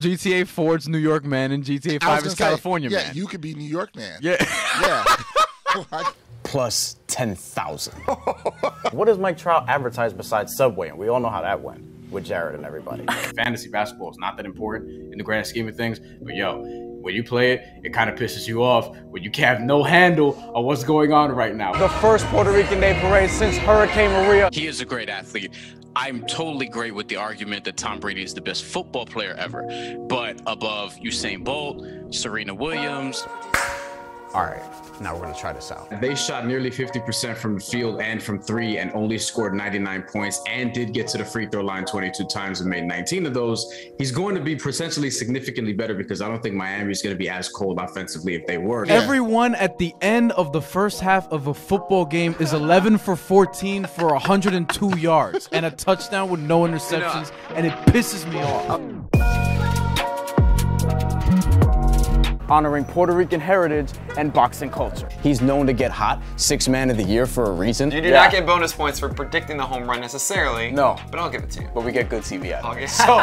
GTA 4 is New York man and GTA 5 is California man. Yeah, you could be New York man. Yeah. Yeah. Plus 10,000. What does Mike Trout advertise besides Subway? And we all know how that went with Jared and everybody. Fantasy basketball is not that important in the grand scheme of things, but yo, when you play it, it kind of pisses you off when you have no handle on what's going on right now. The first Puerto Rican Day Parade since Hurricane Maria. He is a great athlete. I'm totally great with the argument that Tom Brady is the best football player ever, but above Usain Bolt, Serena Williams. All right, now we're gonna try this out. They shot nearly 50% from the field and from three and only scored 99 points and did get to the free throw line 22 times and made 19 of those. He's going to be potentially significantly better because I don't think Miami is going to be as cold offensively if they were. Yeah. Everyone at the end of the first half of a football game is 11 for 14 for 102 yards and a touchdown with no interceptions, and it pisses me off. Honoring Puerto Rican heritage and boxing culture. He's known to get hot, 6th man of the year for a reason. You do not get bonus points for predicting the home run necessarily. No. But I'll give it to you. But we get good TV out of it. So,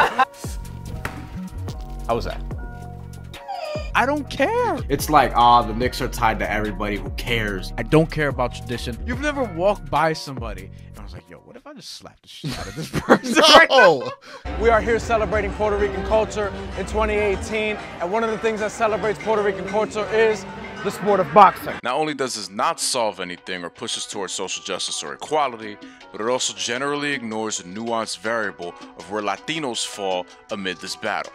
how was that? I don't care. It's like, the Knicks are tied to everybody. Who cares? I don't care about tradition. You've never walked by somebody and I was like, yo, what if I just slapped the shit out of this person? No. We are here celebrating Puerto Rican culture in 2018, and one of the things that celebrates Puerto Rican culture is the sport of boxing. Not only does this not solve anything or push us towards social justice or equality, but it also generally ignores the nuanced variable of where Latinos fall amid this battle.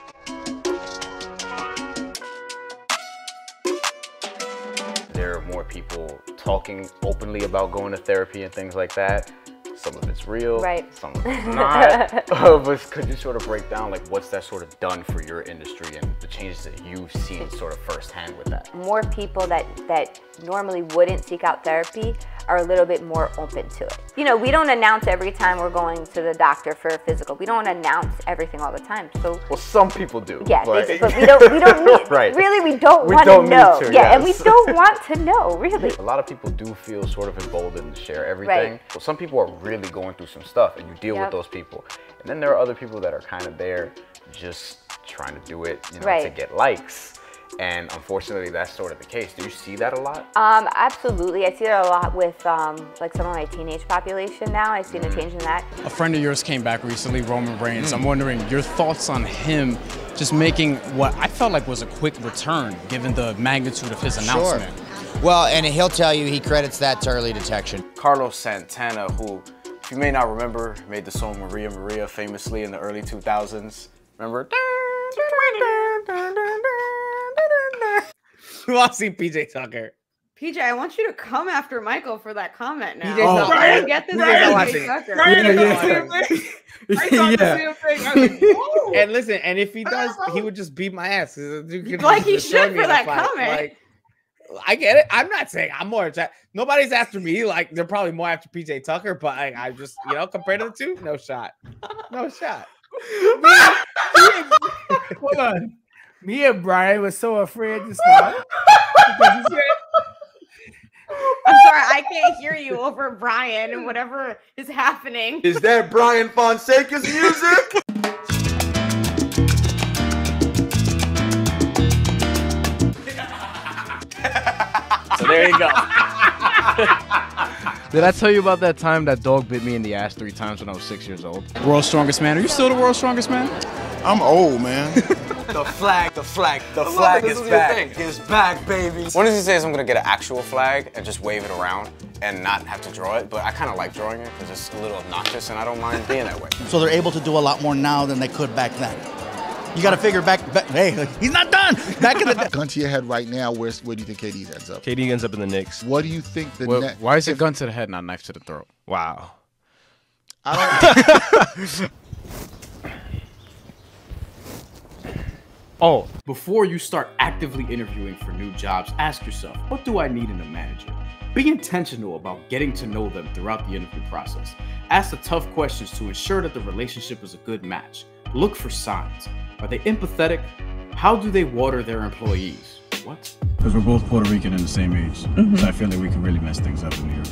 There are more people talking openly about going to therapy and things like that. Some of it's real, right. Some of it's not. But could you sort of break down like what's that sort of done for your industry and the changes that you've seen sort of firsthand with that? More people that normally wouldn't seek out therapy are a little bit more open to it. You know, we don't announce every time we're going to the doctor for a physical. We don't announce everything all the time. So well, some people do. Yeah, but we don't need, right. Really, we don't want to know. Yeah, yes. And we don't want to know, really. A lot of people do feel sort of emboldened to share everything. Right. Well, some people are really going through some stuff and you deal with those people. And then there are other people that are kind of there just trying to do it, you know, to get likes. And unfortunately, that's sort of the case. Do you see that a lot? Absolutely. I see that a lot with like some of my teenage population now. I've seen a change in that. A friend of yours came back recently, Roman Reigns. I'm wondering your thoughts on him just making what I felt like was a quick return, given the magnitude of his announcement. Sure. Well, and he'll tell you he credits that to early detection. Carlos Santana, who, if you may not remember, made the song Maria Maria famously in the early 2000s. Remember? Who else seen PJ Tucker? PJ, I want you to come after Michael for that comment now. PJ Brian, get this PJ Tucker. I thought the same thing. I was like, whoa. And listen, and if he does, he would just beat my ass. Like he should for that comment. Like, I get it. I'm not saying I'm more attracted. Nobody's after me. Like, they're probably more after PJ Tucker, but I just, you know, compared to the two, no shot. No shot. Hold on. Me and Brian was so afraid to stop. I'm sorry, I can't hear you over Brian and whatever is happening. Is that Bryan Fonseca's music? So there you go. Did I tell you about that time that dog bit me in the ass 3 times when I was 6 years old? World's Strongest Man. Are you still the world's strongest man? I'm old, man. the flag is back. It's back, baby. One of these days I'm gonna get an actual flag and just wave it around and not have to draw it, but I kind of like drawing it because it's a little obnoxious and I don't mind being that way. So they're able to do a lot more now than they could back then. You got to figure back, hey, he's not done. Back in the day. Gun to your head right now, where do you think KD ends up? KD ends up in the Knicks. What do you think the next? Why is it gun to the head, not knife to the throat? Wow. Oh, before you start actively interviewing for new jobs, ask yourself, what do I need in a manager? Be intentional about getting to know them throughout the interview process. Ask the tough questions to ensure that the relationship is a good match. Look for signs. Are they empathetic? How do they water their employees? What? Because we're both Puerto Rican and the same age. So I feel like we can really mess things up in New York.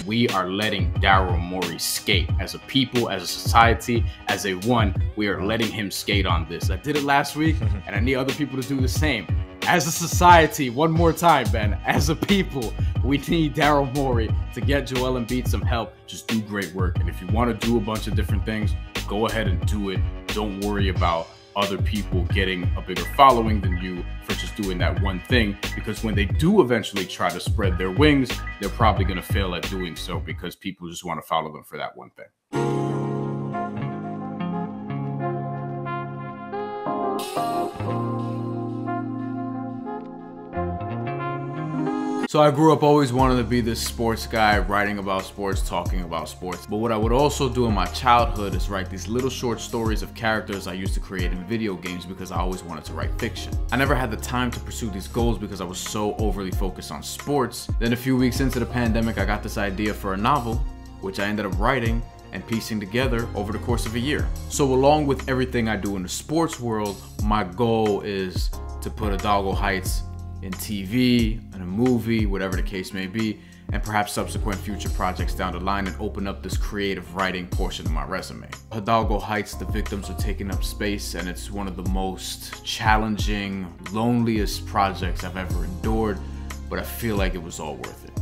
we are letting Daryl Morey skate. As a people, as a society, as a one, we are letting him skate on this. I did it last week, and I need other people to do the same. As a society, one more time, Ben, as a people, we need Daryl Morey to get Joel Embiid some help. Just do great work. And if you want to do a bunch of different things, go ahead and do it. Don't worry about other people getting a bigger following than you for just doing that one thing, because when they do eventually try to spread their wings, they're probably going to fail at doing so because people just want to follow them for that one thing. So I grew up always wanting to be this sports guy, writing about sports, talking about sports. But what I would also do in my childhood is write these little short stories of characters I used to create in video games because I always wanted to write fiction. I never had the time to pursue these goals because I was so overly focused on sports. Then a few weeks into the pandemic, I got this idea for a novel, which I ended up writing and piecing together over the course of a year. So along with everything I do in the sports world, my goal is to put Hidalgo Heights in TV, in a movie, whatever the case may be, and perhaps subsequent future projects down the line, and open up this creative writing portion of my resume. Hidalgo Heights, the victims are taking up space, and it's one of the most challenging, loneliest projects I've ever endured, but I feel like it was all worth it.